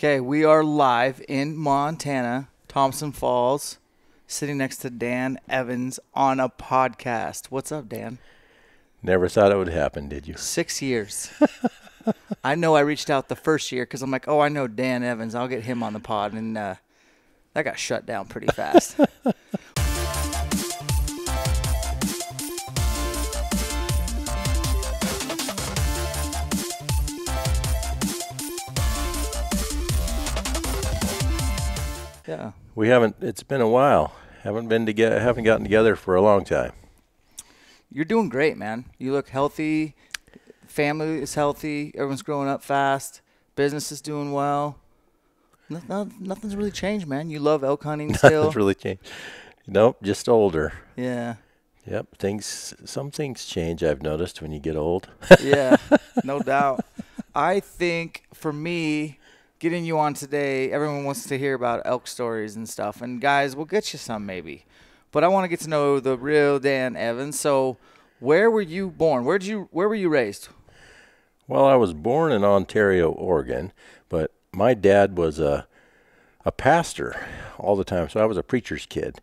Okay, we are live in Montana, Thompson Falls, sitting next to Dan Evans on a podcast. What's up, Dan? Never thought it would happen, did you? 6 years. I know I reached out the first year because I'm like, oh, I know Dan Evans. I'll get him on the pod. And that got shut down pretty fast. Yeah. We haven't, it's been a while. Haven't gotten together for a long time. You're doing great, man. You look healthy. Family is healthy. Everyone's growing up fast. Business is doing well. Nothing's really changed, man. You love elk hunting still. Nothing's really changed. Nope, just older. Yeah. Yep, some things change, I've noticed, when you get old. Yeah, no doubt. I think for me, getting you on today, everyone wants to hear about elk stories and stuff. And guys, we'll get you some maybe. But I want to get to know the real Dan Evans. So where were you born? Where were you raised? Well, I was born in Ontario, Oregon, but my dad was a pastor all the time, so I was a preacher's kid.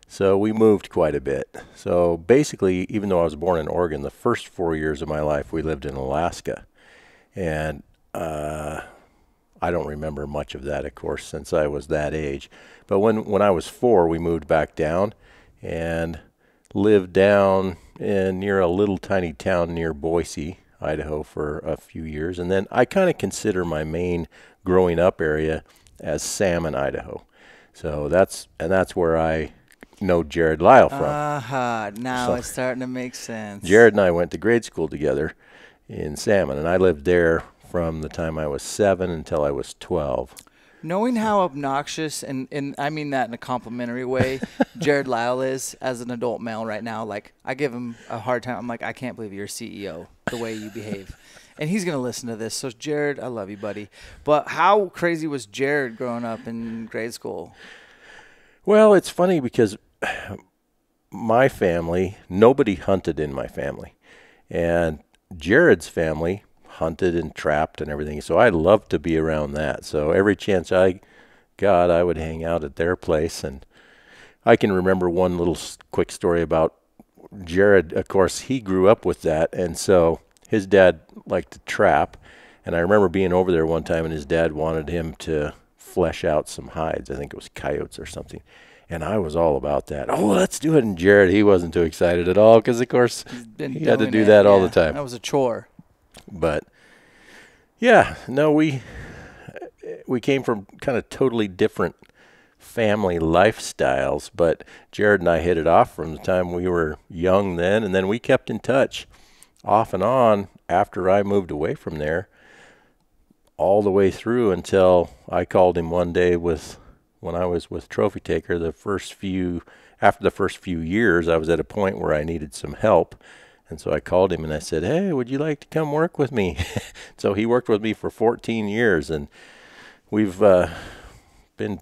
So we moved quite a bit. So basically, even though I was born in Oregon, the first 4 years of my life we lived in Alaska. And I don't remember much of that, of course, since I was that age. But when I was 4, we moved back down and lived down near a little tiny town near Boise, Idaho, for a few years. And then I kind of consider my main growing up area as Salmon, Idaho. So that's where I know Jared Lyle from. Now it's starting to make sense. Jared and I went to grade school together in Salmon, and I lived there from the time I was 7 until I was 12. Knowing how obnoxious, and I mean that in a complimentary way, Jared Lyle is as an adult male right now, like I give him a hard time. I'm like, I can't believe you're a CEO, the way you behave. And he's going to listen to this. So, Jared, I love you, buddy. But how crazy was Jared growing up in grade school? Well, it's funny because my family, nobody hunted in my family. And Jared's family hunted and trapped and everything. So I loved to be around that. So every chance I got, I would hang out at their place. And I can remember one little quick story about Jared. Of course, he grew up with that. And so his dad liked to trap. And I remember being over there one time and his dad wanted him to flesh out some hides. I think it was coyotes or something. And I was all about that. Oh, let's do it. And Jared, he wasn't too excited at all because, of course, he had to do that all the time. That was a chore. But, yeah, no, we came from kind of totally different family lifestyles. But Jared and I hit it off from the time we were young then. And then we kept in touch off and on after I moved away from there all the way through until I called him one day when I was with Trophy Taker. After the first few years, I was at a point where I needed some help. And so I called him and I said, hey, would you like to come work with me? So he worked with me for 14 years and we've been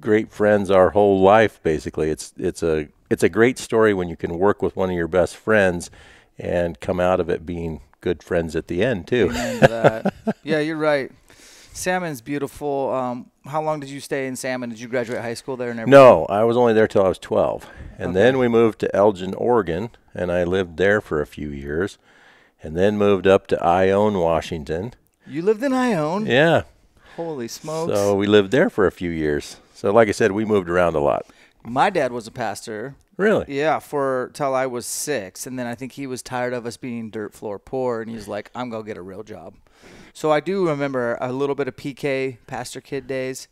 great friends our whole life, basically. It's a great story when you can work with one of your best friends and come out of it being good friends at the end, too. Yeah, you're right. Salmon's beautiful. How long did you stay in Salmon? Did you graduate high school there and everything? No, I was only there till I was 12. And then we moved to Elgin, Oregon, and I lived there for a few years. And then moved up to Ione, Washington. You lived in Ione? Yeah. Holy smokes. So we lived there for a few years. So like I said, we moved around a lot. My dad was a pastor. Really? Yeah, till I was 6. And then I think he was tired of us being dirt floor poor, and he's like, I'm going to get a real job. So I do remember a little bit of PK, pastor kid days,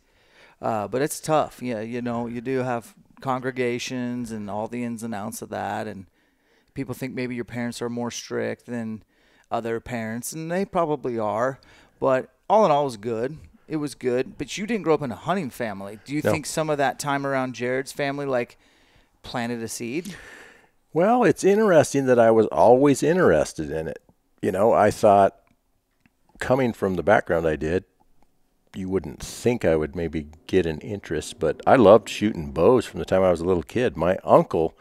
but it's tough. Yeah, you do have congregations and all the ins and outs of that, and people think maybe your parents are more strict than other parents, and they probably are. But all in all, it was good. It was good. But you didn't grow up in a hunting family. Do you think some of that time around Jared's family, like, planted a seed? Well, it's interesting that I was always interested in it. I thought, coming from the background I did, you wouldn't think I would maybe get an interest, but I loved shooting bows from the time I was a little kid. My uncle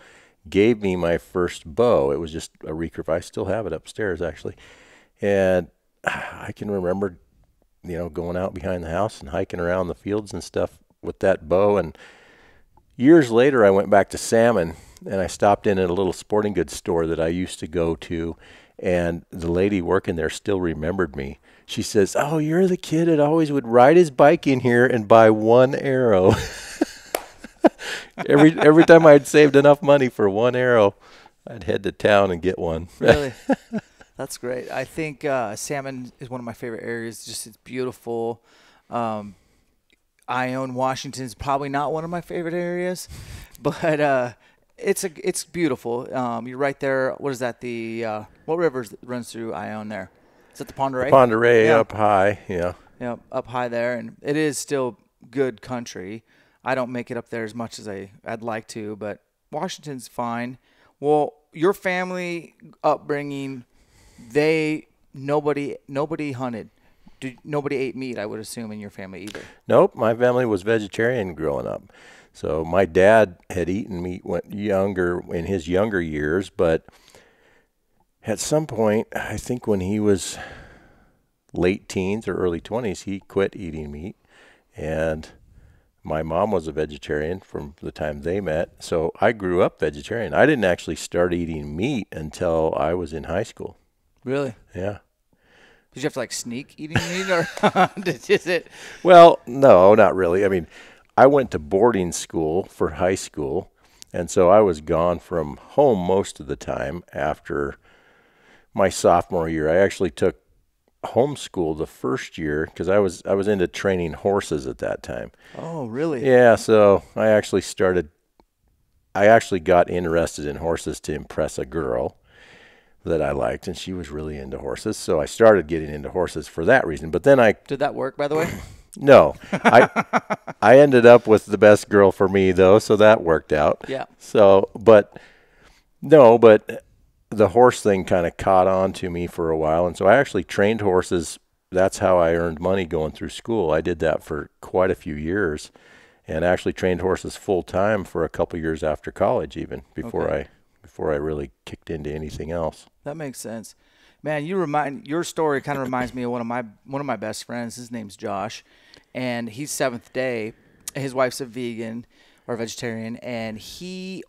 gave me my first bow. It was just a recurve. I still have it upstairs, actually. And I can remember going out behind the house and hiking around the fields and stuff with that bow. And years later, I went back to salmon, and I stopped in at a little sporting goods store that I used to go to, and the lady working there still remembered me. She says, "Oh, you're the kid that always would ride his bike in here and buy one arrow." Every time I'd saved enough money for one arrow, I'd head to town and get one. Really? That's great. I think salmon is one of my favorite areas. Just it's beautiful. Ione, Washington is probably not one of my favorite areas, but it's beautiful. You're right there. What is that? What river runs through Ione there? Is that the Pend Oreille? Pend Oreille, yeah. Up high, yeah. Yeah, up high there, and it is still good country. I don't make it up there as much as I'd like to, but Washington's fine. Well, your family upbringing, nobody hunted. Nobody ate meat, I would assume, in your family either. Nope, my family was vegetarian growing up. So my dad had eaten meat in his younger years, but at some point, I think when he was late teens or early 20s, he quit eating meat. And my mom was a vegetarian from the time they met. So I grew up vegetarian. I didn't actually start eating meat until I was in high school. Really? Yeah. Did you have to sneak eating meat, or is it? Well, no, not really. I mean, I went to boarding school for high school, and so I was gone from home most of the time after my sophomore year. I actually took homeschool the first year because I was into training horses at that time. Oh, really? Yeah, so I actually got interested in horses to impress a girl that I liked, and she was really into horses, so I started getting into horses for that reason. But then Did that work, by the way? No. I ended up with the best girl for me, though, so that worked out. Yeah. So, but the horse thing kind of caught on to me for a while, and so I actually trained horses. That's how I earned money going through school. I did that for quite a few years, and actually trained horses full time for a couple years after college, even before I really kicked into anything else. That makes sense. Man, your story kind of reminds me of one of my best friends. His name's Josh, and he's Seventh Day. His wife's a vegan or vegetarian, and he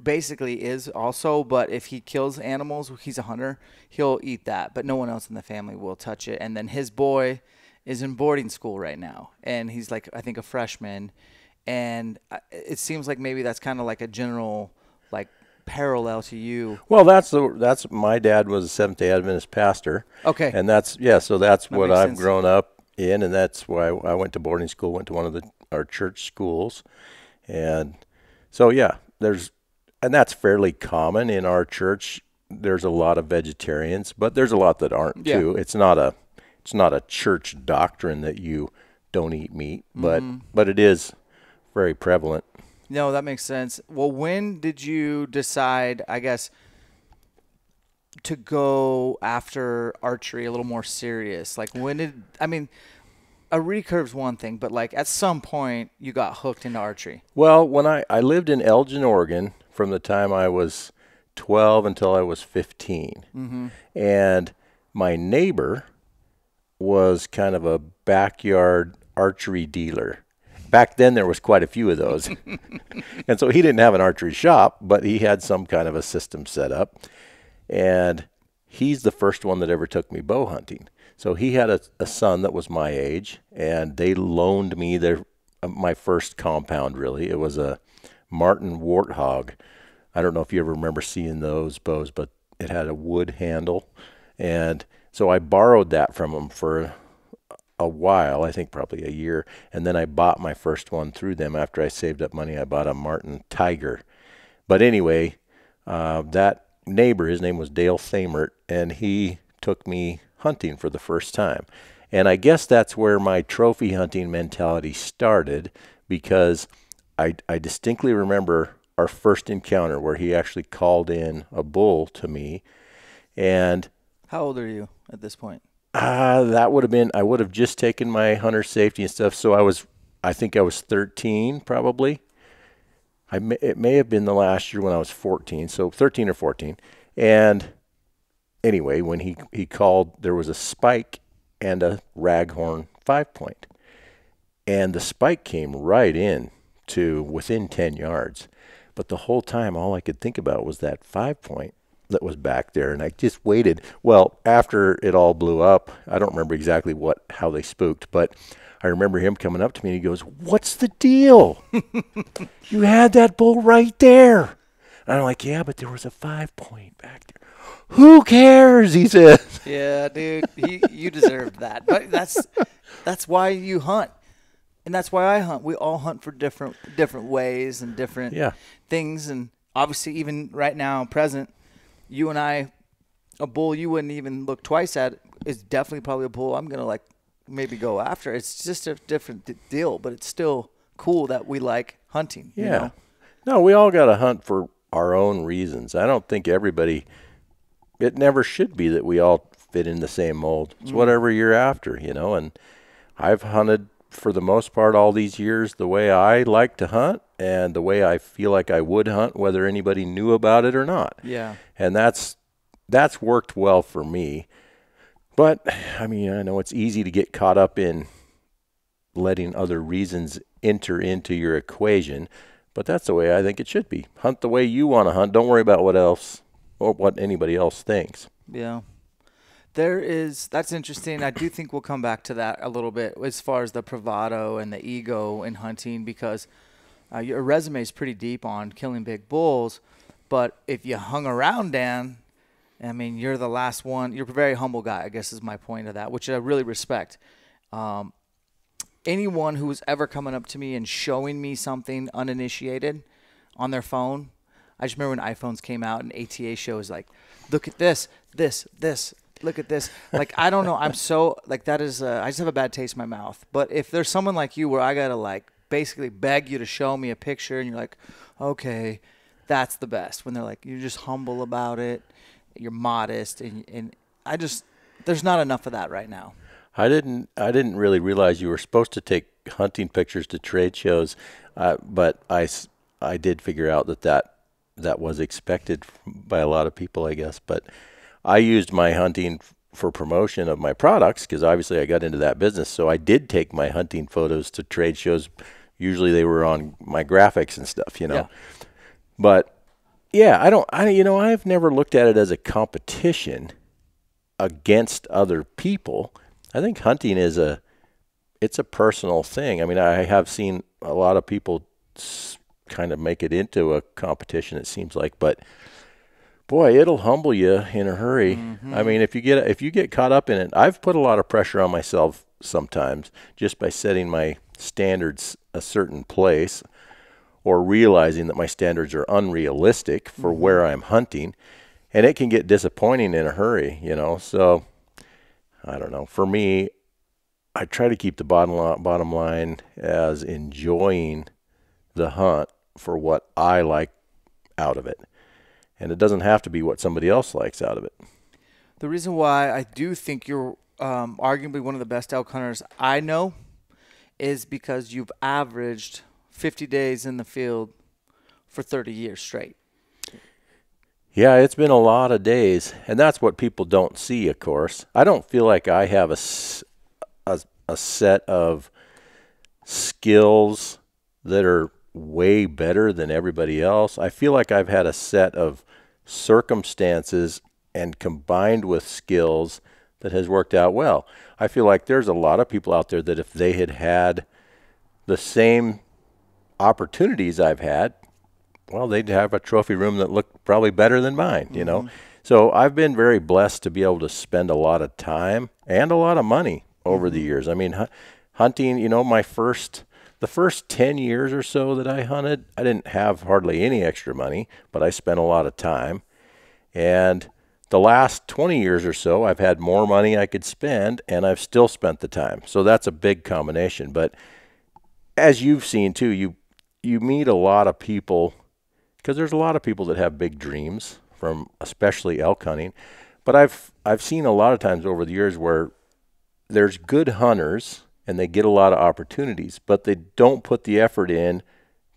basically is also, but if he kills animals, he's a hunter, he'll eat that, but no one else in the family will touch it. And then his boy is in boarding school right now, and he's I think a freshman, and it seems like maybe that's kind of a general parallel to you. Well, that's my dad was a Seventh-day Adventist pastor. Okay. And so that's what I've grown up in, and that's why I went to boarding school, went to one of our church schools. And so, yeah, and that's fairly common in our church. There's a lot of vegetarians, but there's a lot that aren't too. It's not a church doctrine that you don't eat meat, but it is very prevalent. No, that makes sense. Well, when did you decide, I guess, to go after archery a little more serious? A recurve's one thing, but at some point you got hooked into archery. Well, when I lived in Elgin, Oregon from the time I was 12 until I was 15. Mm-hmm. And my neighbor was kind of a backyard archery dealer. Back then, there was quite a few of those. And so he didn't have an archery shop, but he had some kind of a system set up. And he's the first one that ever took me bow hunting. So he had a son that was my age, and they loaned me my first compound, really. It was a Martin Warthog. I don't know if you ever remember seeing those bows, but it had a wood handle. And so I borrowed that from him for a while, I think probably a year, and then I bought my first one through them. After I saved up money, I bought a Martin Tiger. But anyway, that neighbor, his name was Dale Thamert, and he took me hunting for the first time. And I guess that's where my trophy hunting mentality started, because I distinctly remember our first encounter where he actually called in a bull to me. And how old are you at this point? That would have been, I would have just taken my hunter safety and stuff. So I think I was 13 probably. It may have been the last year when I was 14. So 13 or 14. And anyway, when he called, there was a spike and a raghorn 5-point. And the spike came right in to within 10 yards. But the whole time, all I could think about was that 5-point that was back there. And I just waited. Well, after it all blew up, I don't remember exactly how they spooked, but I remember him coming up to me and he goes, "What's the deal? You had that bull right there." And I'm like, "Yeah, but there was a 5-point back there." "Who cares?" he says. Yeah, dude, you deserved that. But that's why you hunt. And that's why I hunt. We all hunt for different ways and different things. And obviously, even right now, present, you and I, a bull you wouldn't even look twice at is definitely probably a bull I'm going to maybe go after. It's just a different deal, but it's still cool that we like hunting. Yeah. You know? No, we all got to hunt for our own reasons. I don't think everybody, it never should be that we all fit in the same mold. It's whatever you're after, and I've hunted for the most part all these years the way I like to hunt and the way I feel like I would hunt, whether anybody knew about it or not. Yeah. And that's worked well for me. But I mean, I know it's easy to get caught up in letting other reasons enter into your equation, but that's the way I think it should be. Hunt the way you want to hunt. Don't worry about what else or what anybody else thinks. Yeah. That's interesting. I do think we'll come back to that a little bit as far as the bravado and the ego in hunting, because your resume is pretty deep on killing big bulls. But if you hung around, Dan, I mean, you're the last one. You're a very humble guy, I guess is my point of that, which I really respect. Anyone who's ever coming up to me and showing me something uninitiated on their phone, I just remember when iPhones came out and ATA shows like, look at this. Look at this. Like, I don't know. I'm so, that is, I just have a bad taste in my mouth. But if there's someone like you where I got to, basically beg you to show me a picture and you're like, okay, that's the best. When they're like, you're just humble about it, you're modest, and there's not enough of that right now. I didn't really realize you were supposed to take hunting pictures to trade shows, but I did figure out that was expected by a lot of people, I guess. But I used my hunting for promotion of my products because obviously I got into that business. So I did take my hunting photos to trade shows. Usually they were on my graphics and stuff, Yeah. But yeah, I've never looked at it as a competition against other people. I think hunting it's a personal thing. I mean, I have seen a lot of people kind of make it into a competition, it seems like, but boy, it'll humble you in a hurry. Mm-hmm. I mean, if you get caught up in it, I've put a lot of pressure on myself sometimes just by setting my standards a certain place or realizing that my standards are unrealistic for where I'm hunting, and it can get disappointing in a hurry, So I don't know. For me, I try to keep the bottom line as enjoying the hunt for what I like out of it. And it doesn't have to be what somebody else likes out of it. The reason why I do think you're arguably one of the best elk hunters I know is because you've averaged 50 days in the field for 30 years straight. Yeah, it's been a lot of days, and that's what people don't see, of course. I don't feel like I have a set of skills that are way better than everybody else. I feel like I've had a set of circumstances and combined with skills that has worked out well. I feel like there's a lot of people out there that if they had had the same opportunities I've had, well, they'd have a trophy room that looked probably better than mine, So I've been very blessed to be able to spend a lot of time and a lot of money over the years. I mean, hunting, the first 10 years or so that I hunted, I didn't have hardly any extra money, but I spent a lot of time. And the last 20 years or so, I've had more money I could spend, and I've still spent the time. So that's a big combination. But as you've seen too, you meet a lot of people, because there's a lot of people that have big dreams from especially elk hunting. But I've seen a lot of times over the years where there's good hunters and they get a lot of opportunities, but they don't put the effort in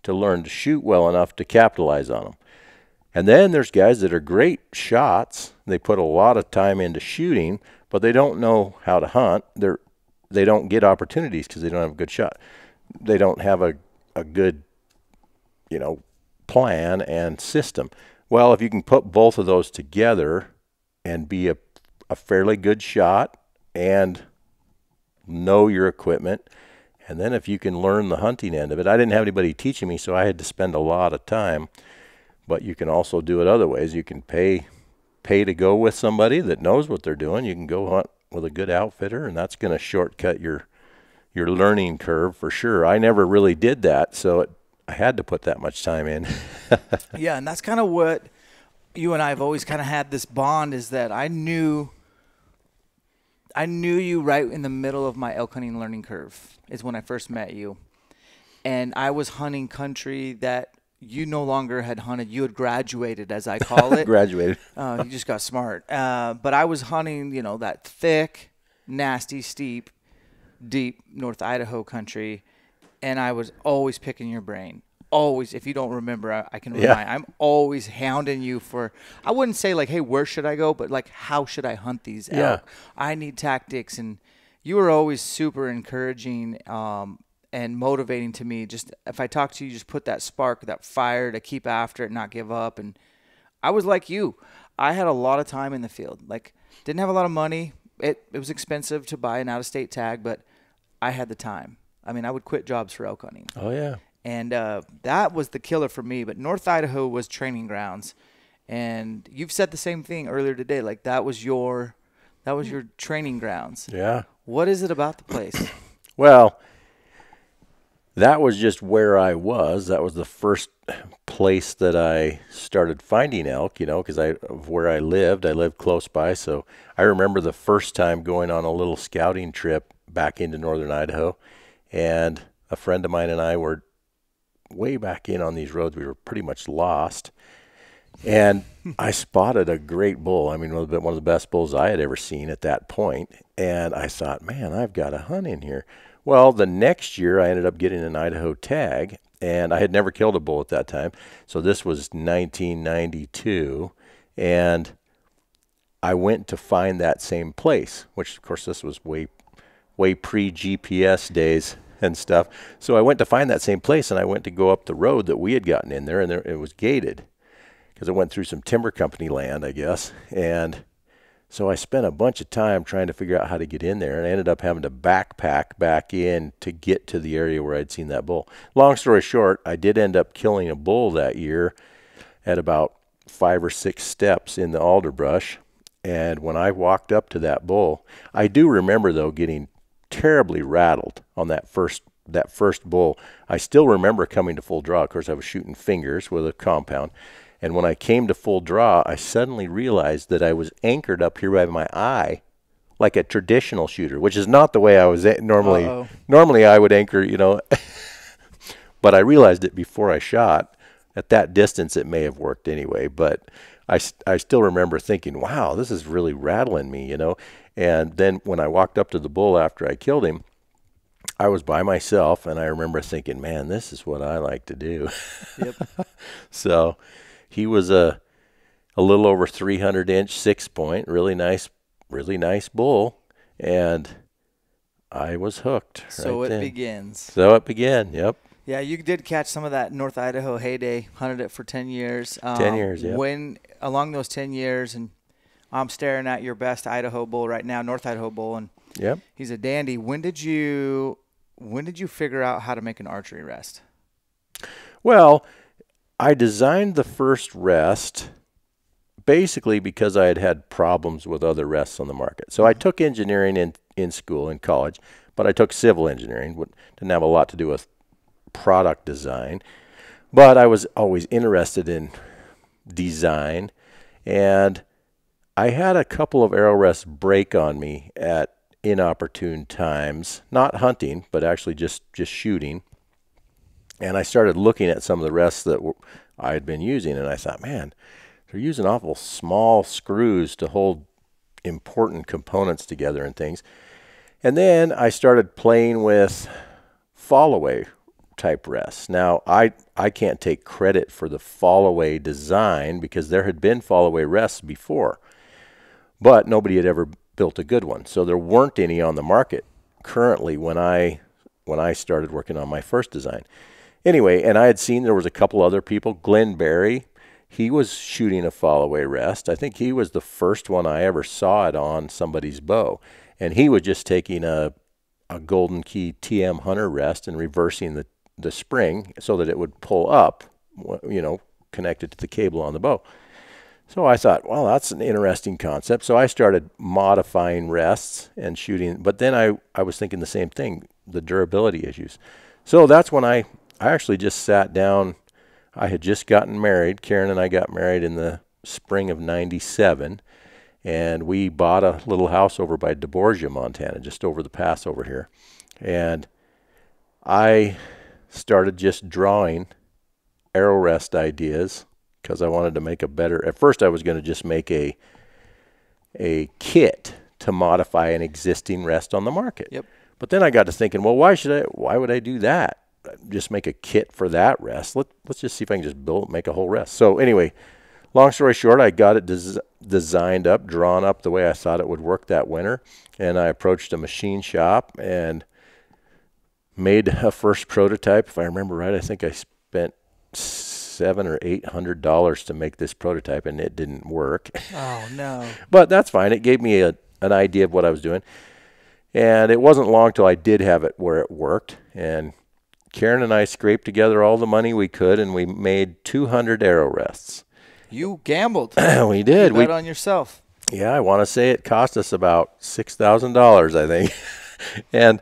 to learn to shoot well enough to capitalize on them. And then there's guys that are great shots. They put a lot of time into shooting, but they don't know how to hunt. They don't get opportunities because they don't have a good shot. They don't have a good, plan and system. Well, if you can put both of those together and be a fairly good shot and know your equipment, and then if you can learn the hunting end of it. I didn't have anybody teaching me, so I had to spend a lot of time. But you can also do it other ways. You can pay to go with somebody that knows what they're doing. You can go hunt with a good outfitter, and that's going to shortcut your learning curve for sure. I never really did that, so I had to put that much time in. Yeah, and that's kind of what you and I have always kind of had this bond, is that I knew you right in the middle of my elk hunting learning curve is when I first met you. And I was hunting country that you no longer had hunted. You had graduated, as I call it. Graduated. You just got smart. But I was hunting, that thick, nasty, steep, deep North Idaho country, and I was always picking your brain. Always. If you don't remember, I can remind. Yeah. I'm always hounding you for, I wouldn't say like, hey, where should I go? But like, how should I hunt these elk? Yeah. I need tactics. And you were always super encouraging and motivating to me. Just if I talk to you, just put that spark, that fire to keep after it, not give up. And I was like you. I had a lot of time in the field. Like, didn't have a lot of money. It was expensive to buy an out-of-state tag, but I had the time. I mean, I would quit jobs for elk hunting. Oh, yeah. And that was the killer for me. But North Idaho was training grounds. And you've said the same thing earlier today. Like, that was your training grounds. Yeah. What is it about the place? Well, that was just where I was. That was the first place that I started finding elk, because of where I lived close by. So I remember the first time going on a little scouting trip back into northern Idaho, and a friend of mine and I were way back in on these roads. We were pretty much lost, and I spotted a great bull. I mean, one of the best bulls I had ever seen at that point. And I thought, man, I've got a hunt in here. Well, the next year I ended up getting an Idaho tag, and I had never killed a bull at that time. So this was 1992, and I went to find that same place, which of course this was way pre-GPS days and stuff. So I went to find that same place, and I went to go up the road that we had gotten in there, and it was gated because it went through some timber company land, I guess. And so I spent a bunch of time trying to figure out how to get in there, and I ended up having to backpack back in to get to the area where I'd seen that bull. Long story short, I did end up killing a bull that year at about 5 or 6 steps in the alder brush. And when I walked up to that bull, I do remember, though, getting terribly rattled on that first bull. I still remember coming to full draw. Of course, I was shooting fingers with a compound. And when I came to full draw, I suddenly realized that I was anchored up here by my eye like a traditional shooter, which is not the way I was normally. Uh-oh. Normally I would anchor, but I realized it before I shot. At that distance, it may have worked anyway, but I still remember thinking, wow, this is really rattling me, And then when I walked up to the bull after I killed him, I was by myself, and I remember thinking, man, this is what I like to do. Yep. So he was a little over 300-inch 6-point, really nice bull, and I was hooked. So right it then. begins. So it began, yep. Yeah, you did catch some of that North Idaho heyday, hunted it for 10 years. 10 years, yeah. When, along those 10 years, and I'm staring at your best Idaho bull right now, North Idaho bull, and yep. He's a dandy. When did you figure out how to make an archery rest? Well, I designed the first rest basically because I had problems with other rests on the market. So I took engineering in school, in college, but I took civil engineering. Didn't have a lot to do with product design, but I was always interested in design, and I had a couple of arrow rests break on me at inopportune times, not hunting, but actually just shooting. And I started looking at some of the rests that I had been using, and I thought, man, they're using awful small screws to hold important components together and things. And then I started playing with fall away type rests. Now, I can't take credit for the fall-away design because there had been fall-away rests before, but nobody had ever built a good one. So there weren't any on the market currently when I started working on my first design. Anyway, and I had seen there was a couple other people. Glenn Barry, he was shooting a fall-away rest. I think he was the first one I ever saw it on somebody's bow. And he was just taking a Golden Key TM Hunter rest and reversing the spring so that it would pull up, you know, connected to the cable on the bow. So I thought, well, that's an interesting concept. So I started modifying rests and shooting. But then I was thinking the same thing, the durability issues. So that's when I actually just sat down. I had just gotten married. Karen and I got married in the spring of '97. And we bought a little house over by DeBorgia, Montana, just over the pass over here. And I started just drawing arrow rest ideas because I wanted to make a better. At first, I was going to just make a kit to modify an existing rest on the market. Yep. But then I got to thinking, well, why would I do that? Just make a kit for that rest. Let's just see if I can just make a whole rest. So anyway, long story short, I got it designed up, drawn up the way I thought it would work that winter, and I approached a machine shop and made a first prototype. If I remember right, I think I spent $700 or $800 to make this prototype, and it didn't work. Oh no! But that's fine. It gave me an idea of what I was doing, and it wasn't long till I did have it where it worked. And Karen and I scraped together all the money we could, and we made 200 arrow rests. You gambled. We did. You bet on yourself. Yeah, I want to say it cost us about $6,000, I think. And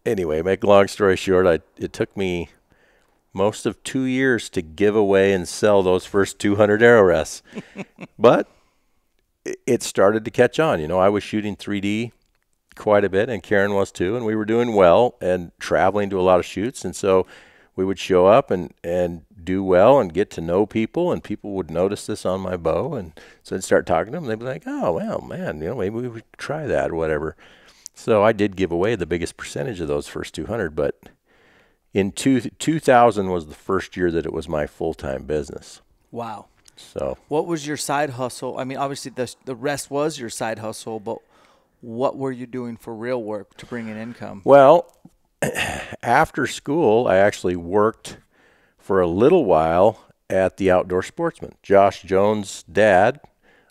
anyway, make a long story short, it took me most of 2 years to give away and sell those first 200 arrow rests. But it started to catch on. You know, I was shooting 3D quite a bit, and Karen was too, and we were doing well and traveling to a lot of shoots. And so we would show up and do well and get to know people, and people would notice this on my bow. And so I'd start talking to them. They'd be like, oh, well, man, you know, maybe we would try that or whatever. So I did give away the biggest percentage of those first 200, but in 2000 was the first year that it was my full-time business. Wow. So what was your side hustle? I mean, obviously the rest was your side hustle, but what were you doing for real work to bring in income? Well, after school, I actually worked for a little while at the Outdoor Sportsman. Josh Jones' dad,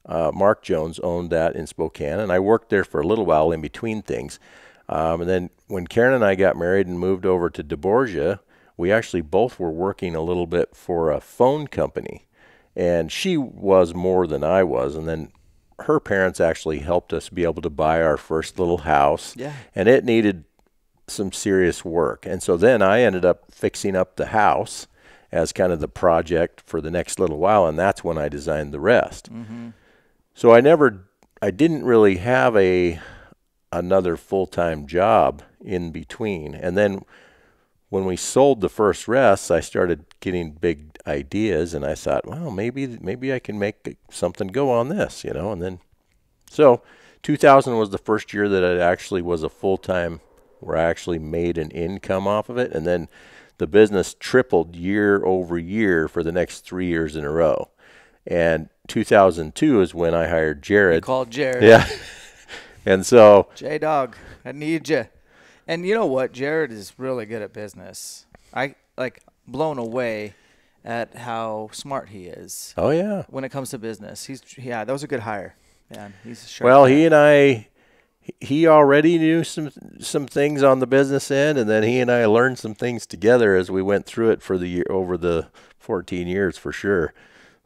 Mark Jones, owned that in Spokane, and I worked there for a little while in between things. And then when Karen and I got married and moved over to DeBorgia, we actually both were working a little bit for a phone company. And she was more than I was. And then her parents actually helped us be able to buy our first little house. Yeah. And it needed some serious work. And so then I ended up fixing up the house as kind of the project for the next little while. And that's when I designed the rest. Mm-hmm. So I didn't really have another full-time job in between. And then when we sold the first rests, I started getting big ideas, and I thought, well, maybe I can make something go on this, you know. And then so 2000 was the first year that it actually was a full-time, where I actually made an income off of it. And then the business tripled year over year for the next 3 years in a row. And 2002 is when I hired Jared. You called Jared. Yeah. And so J-Dog, I need you. And you know what? Jared is really good at business. I blown away at how smart he is. Oh yeah. When it comes to business, that was a good hire. Yeah, he's a sharp well, guy. he already knew some things on the business end, and then he and I learned some things together as we went through it for the year, over the 14 years for sure.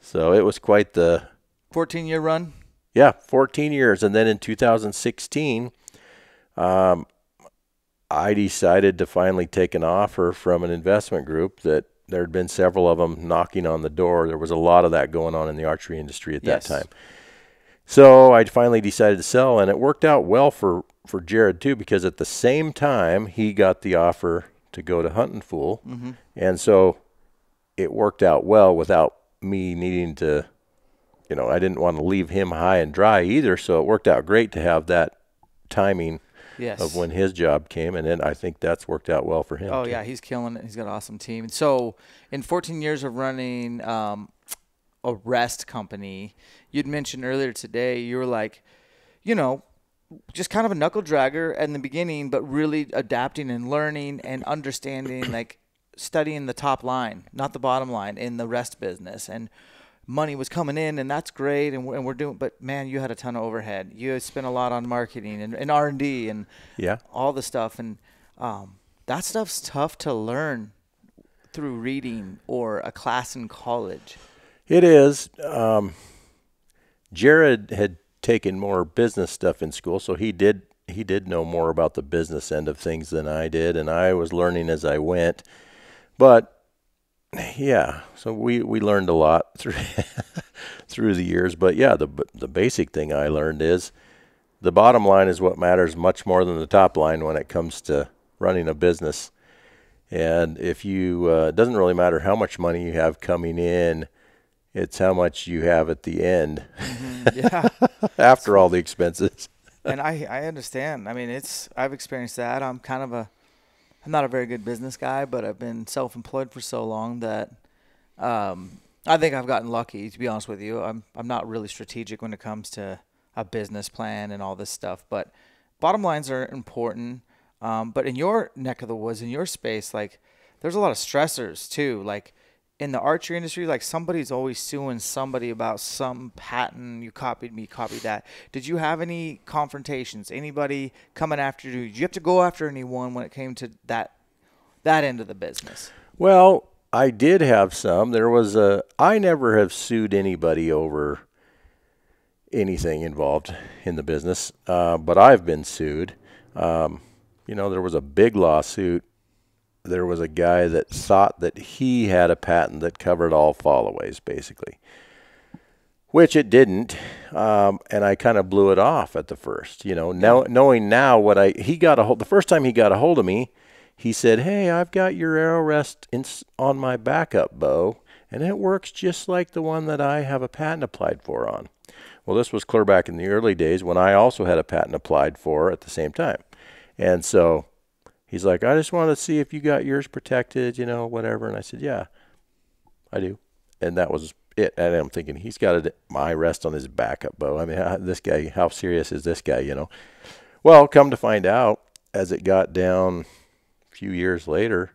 So it was quite the 14-year run. Yeah, 14 years. And then in 2016, I decided to finally take an offer from an investment group that there had been several of them knocking on the door. There was a lot of that going on in the archery industry at that time. So I finally decided to sell, and it worked out well for Jared too, because at the same time he got the offer to go to Huntin' Fool. Mm-hmm. And so it worked out well without me needing to, you know, I didn't want to leave him high and dry either, so it worked out great to have that timing Yes. when his job came, and then I think that's worked out well for him. Oh, too. yeah, he's killing it. He's got an awesome team. So in 14 years of running a rest company, you'd mentioned earlier today, you were like, you know, just kind of a knuckle dragger in the beginning, but really adapting and learning and understanding, like studying the top line, not the bottom line in the rest business. And money was coming in, and that's great. And we're doing, but man, you had a ton of overhead. You had spent a lot on marketing and R&D and Yeah. all the stuff. And that stuff's tough to learn through reading or a class in college. It is. Jared had taken more business stuff in school, so he did know more about the business end of things than I did, and I was learning as I went. But yeah, so we learned a lot through the years. But yeah, the basic thing I learned is the bottom line is what matters much more than the top line when it comes to running a business. And if you it doesn't really matter how much money you have coming in, it's how much you have at the end. Yeah. After all the expenses. And I understand. I mean, I've experienced that. I'm not a very good business guy, but I've been self-employed for so long that I think I've gotten lucky, to be honest with you. I'm not really strategic when it comes to a business plan and all this stuff, but bottom lines are important. But in your neck of the woods, in your space, like there's a lot of stressors too. Like in the archery industry, like somebody's always suing somebody about some patent. You copied me, copied that. Did you have any confrontations? Anybody coming after you? Did you have to go after anyone when it came to that end of the business? Well, I did have some. I never have sued anybody over anything involved in the business, but I've been sued. There was a big lawsuit. There was a guy that thought that he had a patent that covered all followays, basically, which it didn't. And I kind of blew it off at the first, now knowing now the first time he got a hold of me, he said, "Hey, I've got your arrow rest on my backup bow, and it works just like the one that I have a patent applied for on." Well, this was clear back in the early days when I also had a patent applied for at the same time. And so he's like, "I just want to see if you got yours protected, whatever." And I said, "Yeah, I do." And that was it. And I'm thinking, he's got my rest on his backup bow. I mean, this guy, how serious is this guy, Well, come to find out, as it got down a few years later,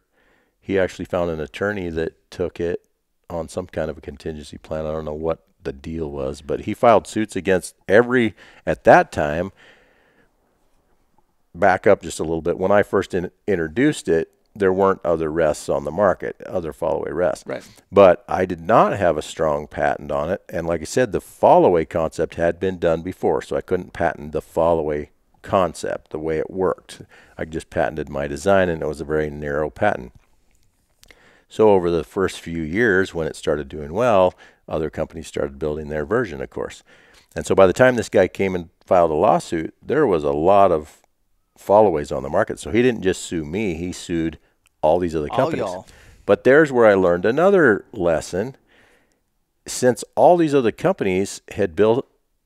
he actually found an attorney that took it on some kind of a contingency plan. I don't know what the deal was, but he filed suits against at that time. Back up just a little bit. When I first introduced it, there weren't other rests on the market, other follow-away rests. Right. But I did not have a strong patent on it. And like I said, the follow-away concept had been done before, so I couldn't patent the follow-away concept, the way it worked. I just patented my design, and it was a very narrow patent. So over the first few years, when it started doing well, other companies started building their version, of course. And so by the time this guy came and filed a lawsuit, there was a lot of followaways on the market. So he didn't just sue me, he sued all these other companies. Y'all. But there's where I learned another lesson. Since all these other companies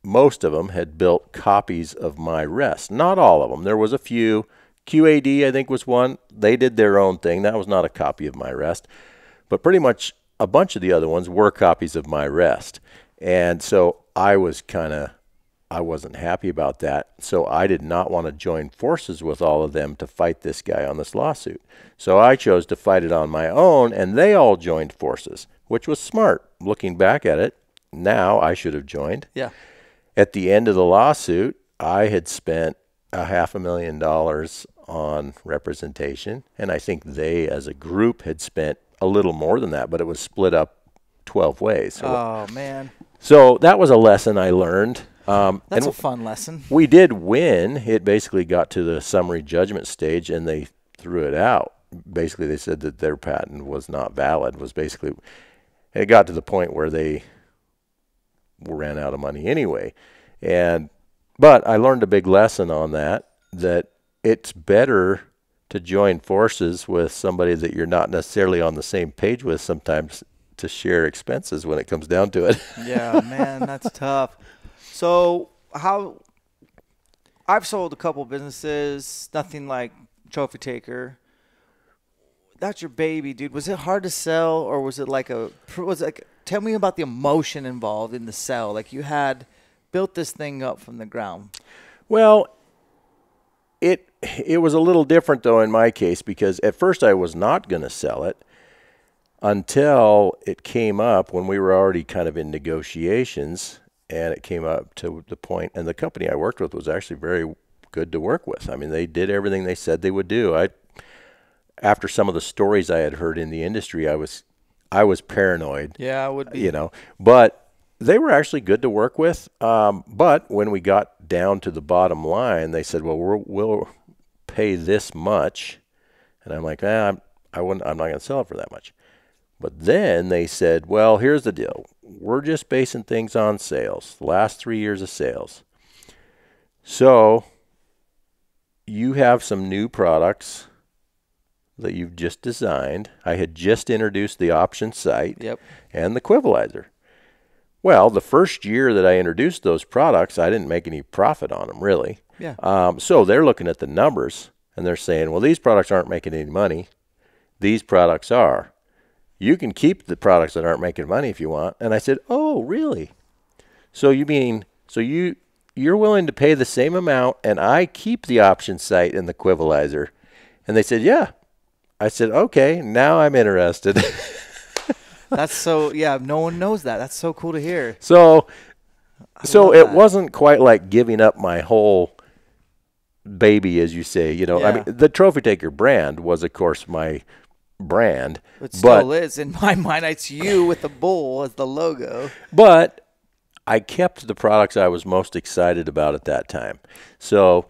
most of them had built copies of my rest. Not all of them. There was a few. QAD, I think, was one. They did their own thing. That was not a copy of my rest. But pretty much a bunch of the other ones were copies of my rest. And so I wasn't happy about that. So I did not want to join forces with all of them to fight this guy on this lawsuit. So I chose to fight it on my own, and they all joined forces, which was smart. Looking back at it, now I should have joined. Yeah. At the end of the lawsuit, I had spent $500,000 on representation, and I think they, as a group, had spent a little more than that, but it was split up 12 ways. So, oh, man. So that was a lesson I learned. That's a fun lesson. We did win. It basically got to the summary judgment stage, and they threw it out. Basically, they said that their patent was not valid. It got to the point where they ran out of money anyway. But I learned a big lesson on that it's better to join forces with somebody that you're not necessarily on the same page with sometimes to share expenses when it comes down to it. Yeah, man, that's tough. So I I've sold a couple businesses, nothing like Trophy Taker. That's your baby, dude. Was it hard to sell, or was it tell me about the emotion involved in the sell. Like, you had built this thing up from the ground. Well, it was a little different, though, in my case, because at first I was not going to sell it until it came up when we were already kind of in negotiations, and it came up to the point, and the company I worked with was actually very good to work with. I mean, they did everything they said they would do. After some of the stories I had heard in the industry, I was paranoid. Yeah, I would be. You know, but they were actually good to work with. But when we got down to the bottom line, they said, well, we'll pay this much. And I'm like, I'm not going to sell it for that much. But then they said, well, here's the deal. We're just basing things on sales, the last 3 years of sales. So you have some new products that you've just designed. I had just introduced the option site and the Quivalizer. Well, the first year that I introduced those products, I didn't make any profit on them, really. Yeah. So they're looking at the numbers, and they're saying, well, these products aren't making any money. These products are. You can keep the products that aren't making money if you want. And I said, oh, really? So you're willing to pay the same amount, and I keep the option site and the Quivalizer? And they said, yeah. I said, okay, now I'm interested. That's so, yeah, no one knows that. That's so cool to hear. So it wasn't quite like giving up my whole baby, as you say. You know, Yeah. I mean, the Trophy Taker brand was, of course, my brand. It still is. In my mind, it's you with the bull as the logo. But I kept the products I was most excited about at that time. So,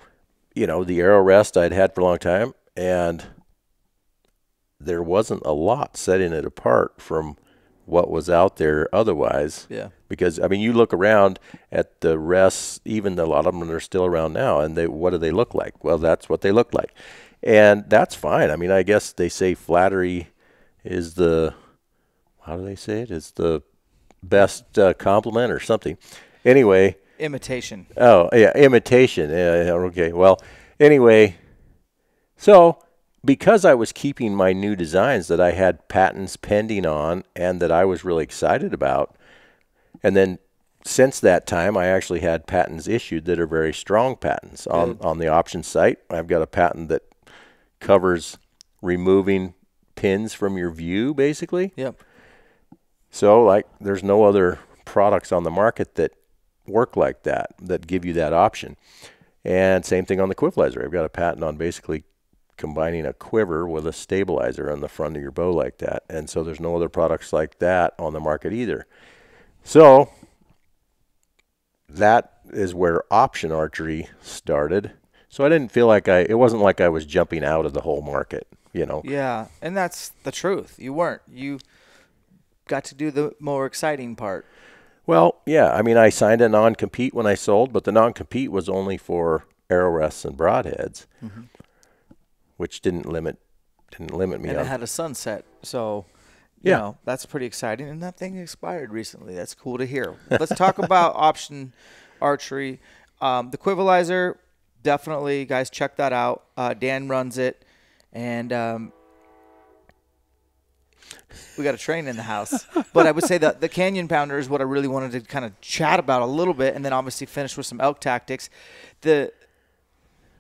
you know, the Aero Rest I'd had for a long time, and there wasn't a lot setting it apart from what was out there otherwise. Yeah. Because, I mean, you look around at the rests, even a lot of them that are still around now, and what do they look like? Well, that's what they look like. And that's fine. I mean, I guess they say flattery is how do they say it? It's the best compliment or something. Anyway. Imitation. Oh, yeah, imitation. Yeah, okay. Well, anyway, so because I was keeping my new designs that I had patents pending on and that I was really excited about, and then since that time I actually had patents issued that are very strong patents on the option site. I've got a patent that covers removing pins from your view, basically. Yep. So, like, there's no other products on the market that work like that give you that option. And same thing on the Quivalizer. I've got a patent on basically combining a quiver with a stabilizer on the front of your bow like that. And so there's no other products like that on the market either. So that is where option archery started. So I didn't feel like it wasn't like I was jumping out of the whole market, you know. Yeah, and that's the truth. You weren't. You got to do the more exciting part. Well, yeah. I mean, I signed a non-compete when I sold, but the non-compete was only for arrow rests and broadheads, which didn't limit me. And it had a sunset, so you know, that's pretty exciting. And that thing expired recently. That's cool to hear. Let's talk about option archery. The Quivalizer, definitely, guys, check that out. Dan runs it, and we got a train in the house. But I would say that the Canyon Pounder is what I really wanted to kind of chat about a little bit, and then obviously finish with some elk tactics.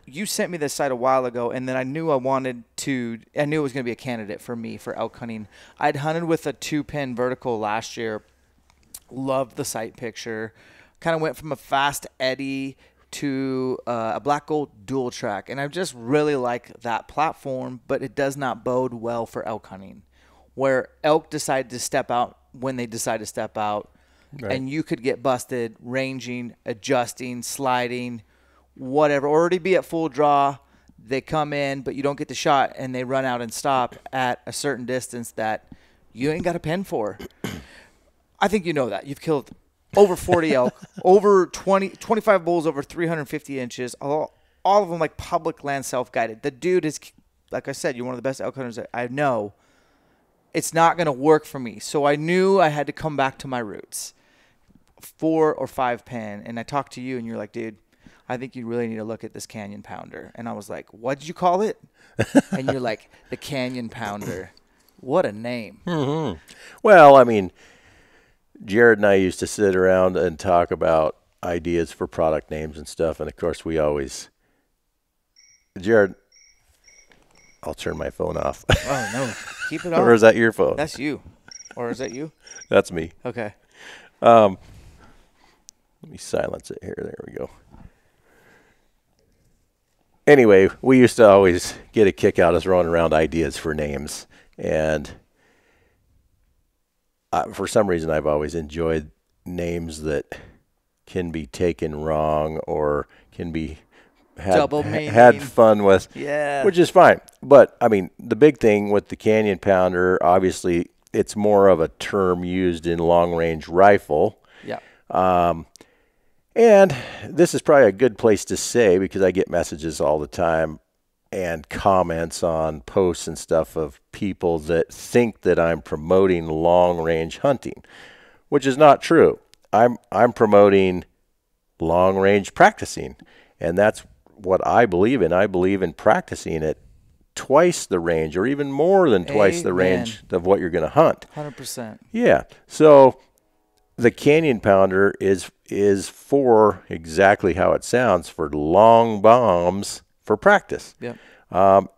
You sent me this site a while ago, and then I knew it was going to be a candidate for me for elk hunting. I'd hunted with a 2-pin vertical last year. Loved the sight picture. Kind of went from a fast eddy to a black gold dual track, and I just really like that platform, but it does not bode well for elk hunting, where elk decide to step out when they decide to step out, and you could get busted ranging, adjusting, sliding, whatever, already be at full draw. They come in, but you don't get the shot, and they run out and stop at a certain distance that you ain't got a pen for. I think you know that. You've killed over 40 elk, over 25 bulls over 350 inches, all of them like public land self-guided. The dude is, like I said, you're one of the best elk hunters that I know. It's not going to work for me. So I knew I had to come back to my roots, 4 or 5 pen. And I talked to you, and you're like, dude, I think you really need to look at this Canyon Pounder. And I was like, what did you call it? And you're like, the Canyon Pounder. What a name. Mm-hmm. Well, I mean, Jared and I used to sit around and talk about ideas for product names and stuff. And, of course, we always – Jared, I'll turn my phone off. Oh, no. Keep it on. Or is that your phone? That's you. Or is that you? That's me. Okay. Let me silence it here. There we go. Anyway, we used to always get a kick out of throwing around ideas for names. And for some reason, I've always enjoyed names that can be taken wrong or can be had fun with, yeah, which is fine. But, I mean, the big thing with the Canyon Pounder, obviously, it's more of a term used in long-range rifle. Yeah. And this is probably a good place to say, because I get messages all the time and comments on posts and stuff of people that think that I'm promoting long-range hunting, which is not true. I'm promoting long-range practicing, and that's what I believe in. I believe in practicing at twice the range, or even more than twice the range of what you're going to hunt. 100%. Yeah. So the Canyon Pounder is for exactly how it sounds, for long bombs for practice. Yep.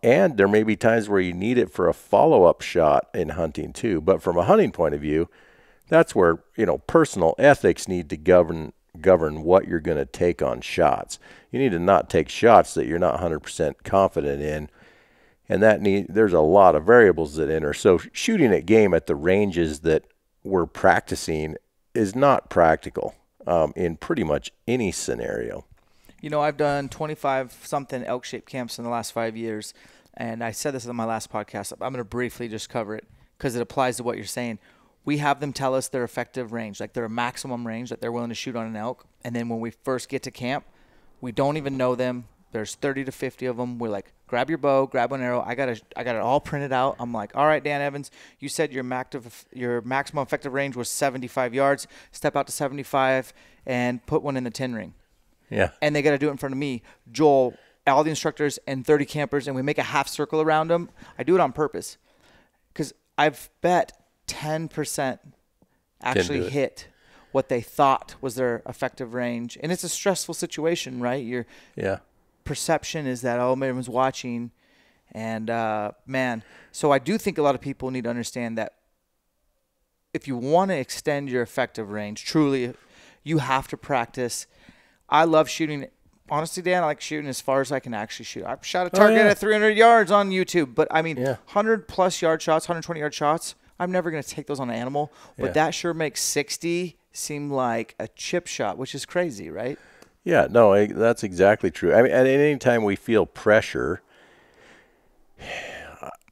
And there may be times where you need it for a follow-up shot in hunting too. But from a hunting point of view, that's where, personal ethics need to govern what you're going to take on shots. You need to not take shots that you're not 100% confident in. And there's a lot of variables that enter. So shooting at game at the ranges that we're practicing is not practical in pretty much any scenario. I've done 25-something ElkShape camps in the last 5 years, and I said this on my last podcast. I'm going to briefly just cover it because it applies to what you're saying. We have them tell us their effective range, like their maximum range that they're willing to shoot on an elk. And then when we first get to camp, we don't even know them. There's 30 to 50 of them. We're like, grab your bow, grab an arrow. I got it all printed out. I'm like, all right, Dan Evans, you said your maximum effective range was 75 yards. Step out to 75 and put one in the 10 ring. Yeah. And they got to do it in front of me, Joel, all the instructors, and 30 campers, and we make a half circle around them. I do it on purpose because I've bet 10% actually hit what they thought was their effective range. And it's a stressful situation, right? Your perception is that, everyone's watching. And, so I do think a lot of people need to understand that if you want to extend your effective range, truly, you have to practice. I love shooting. Honestly, Dan, I like shooting as far as I can actually shoot. I've shot a target at 300 yards on YouTube. But, 100-plus yard shots, 120-yard shots, I'm never going to take those on an animal. But that sure makes 60 seem like a chip shot, which is crazy, right? Yeah, no, that's exactly true. I mean, at any time we feel pressure,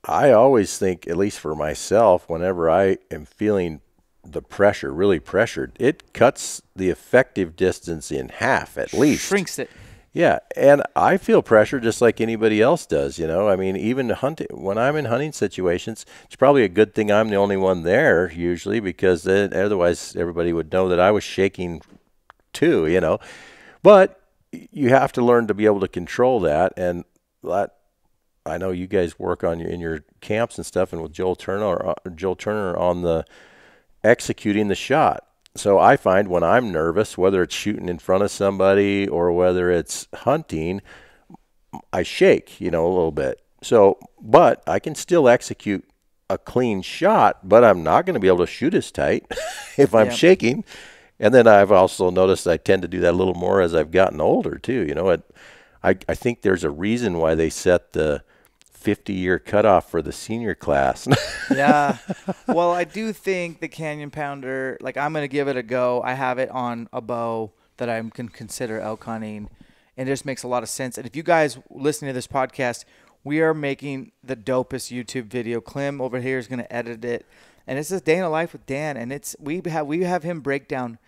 I always think, at least for myself, whenever I am feeling the pressure, really pressured, it cuts the effective distance in half at least. Shrinks it. Yeah, and I feel pressure just like anybody else does, I mean, even hunting, when I'm in hunting situations, it's probably a good thing I'm the only one there usually, because otherwise everybody would know that I was shaking too, But you have to learn to be able to control that, and that I know you guys work on in your camps and stuff, and with Joel Turner on the executing the shot. So I find when I'm nervous, whether it's shooting in front of somebody or whether it's hunting, I shake, a little bit. So, but I can still execute a clean shot, but I'm not going to be able to shoot as tight if I'm shaking. And then I've also noticed I tend to do that a little more as I've gotten older too. I think there's a reason why they set the 50-year cutoff for the senior class. Yeah. Well, I do think the Canyon Pounder, I'm going to give it a go. I have it on a bow that I can consider elk hunting, and it just makes a lot of sense. And if you guys listening to this podcast, we are making the dopest YouTube video. Clem over here is going to edit it, and it's this day in a life with Dan, and we have him break down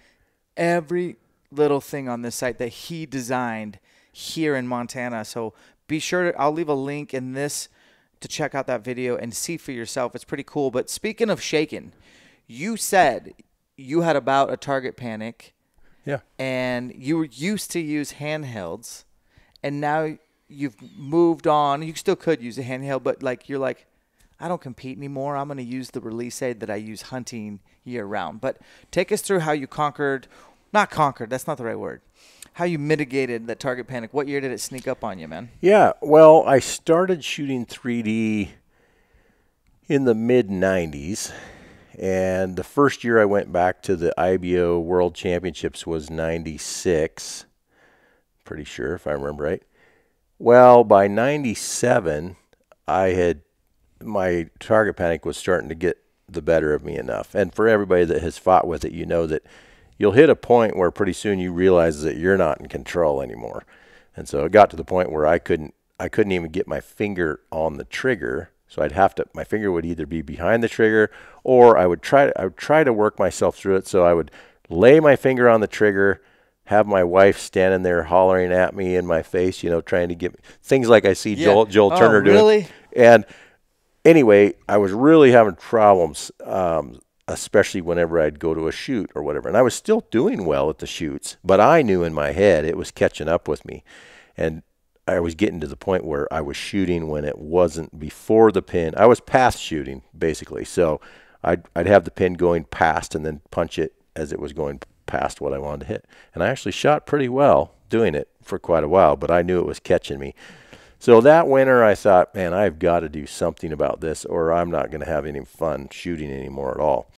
every little thing on this site that he designed here in Montana. So be sure I'll leave a link in this to check out that video and see for yourself. It's pretty cool. But speaking of shaking, you said you had about a target panic Yeah. And you were used to use handhelds, and now you've moved on. You still could use a handheld, but like you're like, I don't compete anymore. I'm going to use the release aid that I use hunting year round. But take us through how you not conquered, that's not the right word, how you mitigated that target panic. What year did it sneak up on you, man? Yeah, well, I started shooting 3D in the mid-90s, and the first year I went back to the IBO World Championships was 96, pretty sure if I remember right. Well, by 97, my target panic was starting to get the better of me enough. And for everybody that has fought with it, you know that you'll hit a point where pretty soon you realize that you're not in control anymore. And so it got to the point where I couldn't even get my finger on the trigger. So my finger would either be behind the trigger, or I would try to work myself through it. So I would lay my finger on the trigger, have my wife standing there hollering at me in my face, trying to get things like I see Joel Turner doing. Really? And anyway, I was really having problems, especially whenever I'd go to a shoot or whatever. And I was still doing well at the shoots, but I knew in my head it was catching up with me. And I was getting to the point where I was shooting when it wasn't before the pin. I was past shooting, basically. So I'd have the pin going past and then punch it as it was going past what I wanted to hit. And I actually shot pretty well doing it for quite a while, but I knew it was catching me. So that winter I thought, man, I've got to do something about this, or I'm not going to have any fun shooting anymore at all.